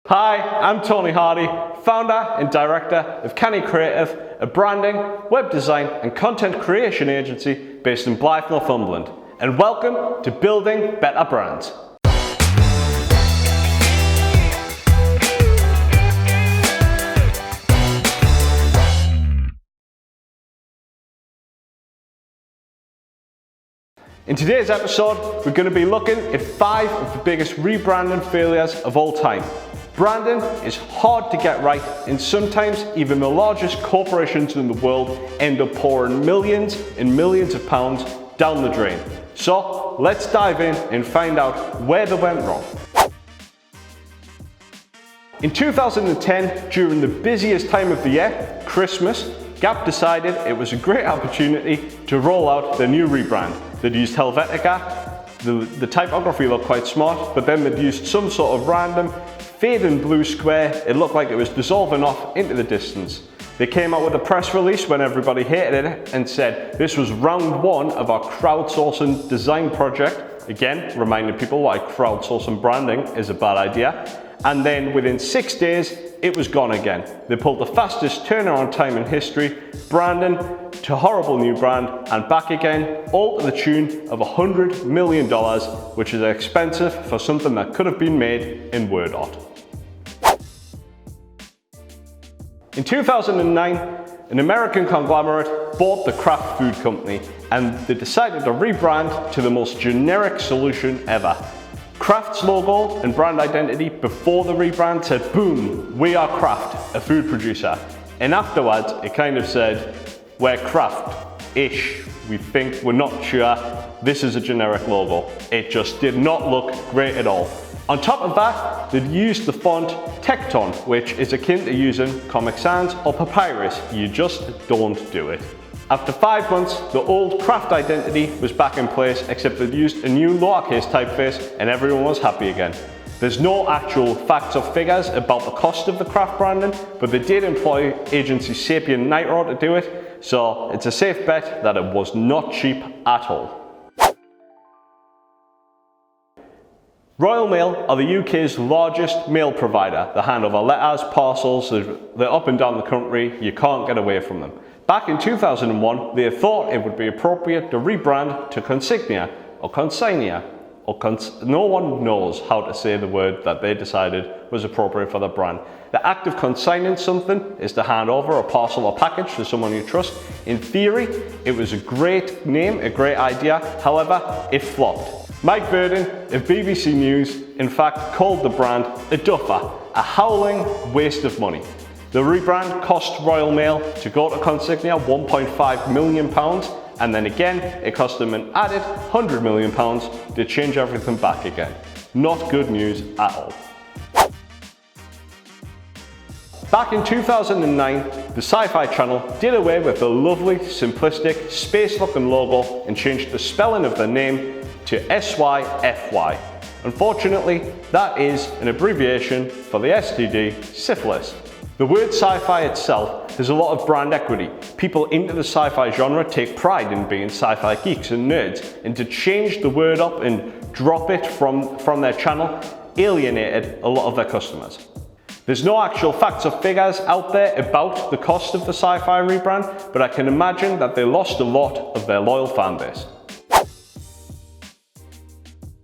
Hi, I'm Tony Hardy, founder and director of Canny Creative, a branding, web design and content creation agency based in Blyth, Northumberland. And welcome to Building Better Brands. In today's episode, we're going to be looking at 5 of the biggest rebranding failures of all time. Branding is hard to get right, and sometimes even the largest corporations in the world end up pouring millions and millions of pounds down the drain. So let's dive in and find out where they went wrong. In 2010, during the busiest time of the year, Christmas, Gap decided it was a great opportunity to roll out their new rebrand. They'd used Helvetica, the typography looked quite smart, but then they'd used some sort of random fading blue square. It looked like it was dissolving off into the distance. They came out with a press release when everybody hated it and said this was round 1 of our crowdsourcing design project. Again, reminding people why crowdsourcing branding is a bad idea. And then within 6 days, it was gone again. They pulled the fastest turnaround time in history, branding to horrible new brand and back again, all to the tune of $100 million, which is expensive for something that could have been made in Word art. In 2009, an American conglomerate bought the Kraft food company and they decided to rebrand to the most generic solution ever. Kraft's logo and brand identity before the rebrand said, boom, we are Kraft, a food producer. And afterwards, it kind of said, we're Kraft-ish. We think, we're not sure. This is a generic logo. It just did not look great at all. On top of that, they'd used the font Tecton, which is akin to using Comic Sans or Papyrus. You just don't do it. After 5 months, the old Kraft identity was back in place, except they'd used a new lowercase typeface and everyone was happy again. There's no actual facts or figures about the cost of the Kraft branding, but they did employ agency Sapien Nitro to do it, so it's a safe bet that it was not cheap at all. Royal Mail are the UK's largest mail provider. They hand over letters, parcels, they're up and down the country, you can't get away from them. Back in 2001, they thought it would be appropriate to rebrand to Consignia or Consignia, no one knows how to say the word that they decided was appropriate for the brand. The act of consigning something is to hand over a parcel or package to someone you trust. In theory, it was a great name, a great idea, however, it flopped. Mike Verdon of BBC News, in fact, called the brand a duffer, a howling waste of money. The rebrand cost Royal Mail to go to Consignia £1.5 million, and then again, it cost them an added £100 million to change everything back again. Not good news at all. Back in 2009, the Sci-Fi Channel did away with the lovely, simplistic, space-looking logo and changed the spelling of their name to SYFY. Unfortunately, that is an abbreviation for the STD, syphilis. The word sci-fi itself has a lot of brand equity. People into the sci-fi genre take pride in being sci-fi geeks and nerds, and to change the word up and drop it from their channel alienated a lot of their customers. There's no actual facts or figures out there about the cost of the sci-fi rebrand, but I can imagine that they lost a lot of their loyal fan base.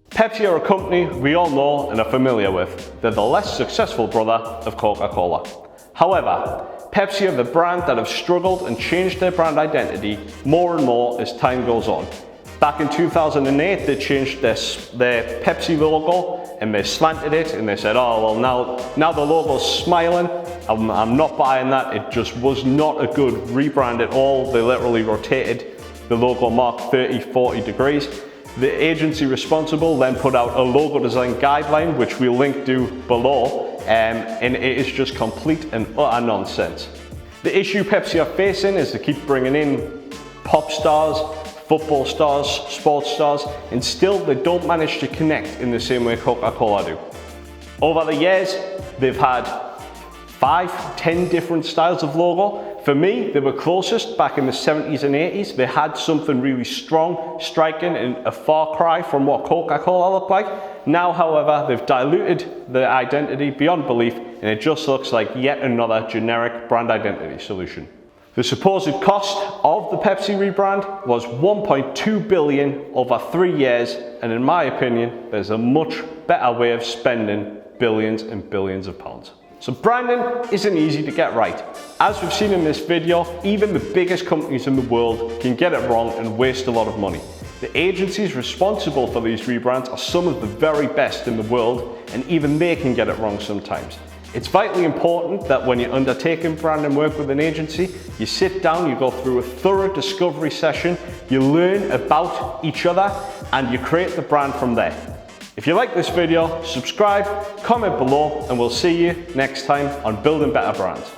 Pepsi are a company we all know and are familiar with. They're the less successful brother of Coca-Cola. However, Pepsi are the brand that have struggled and changed their brand identity more and more as time goes on. Back in 2008, they changed their Pepsi logo and they slanted it and they said, oh, well, now the logo's smiling. I'm not buying that. It just was not a good rebrand at all. They literally rotated the logo mark 30, 40 degrees. The agency responsible then put out a logo design guideline, which we'll link to below, and it is just complete and utter nonsense. The issue Pepsi are facing is to keep bringing in pop stars, football stars, sports stars, and still they don't manage to connect in the same way Coca-Cola do. Over the years, they've had 5, 10 different styles of logo. For me, they were closest back in the 70s and 80s. They had something really strong, striking, and a far cry from what Coca-Cola looked like. Now, however, they've diluted the identity beyond belief, and it just looks like yet another generic brand identity solution. The supposed cost of the Pepsi rebrand was $1.2 billion over 3 years, and in my opinion, there's a much better way of spending billions and billions of pounds. So branding isn't easy to get right. As we've seen in this video, even the biggest companies in the world can get it wrong and waste a lot of money. The agencies responsible for these rebrands are some of the very best in the world, and even they can get it wrong sometimes. It's vitally important that when you're undertaking branding work with an agency, you sit down, you go through a thorough discovery session, you learn about each other, and you create the brand from there. If you like this video, subscribe, comment below, and we'll see you next time on Building Better Brands.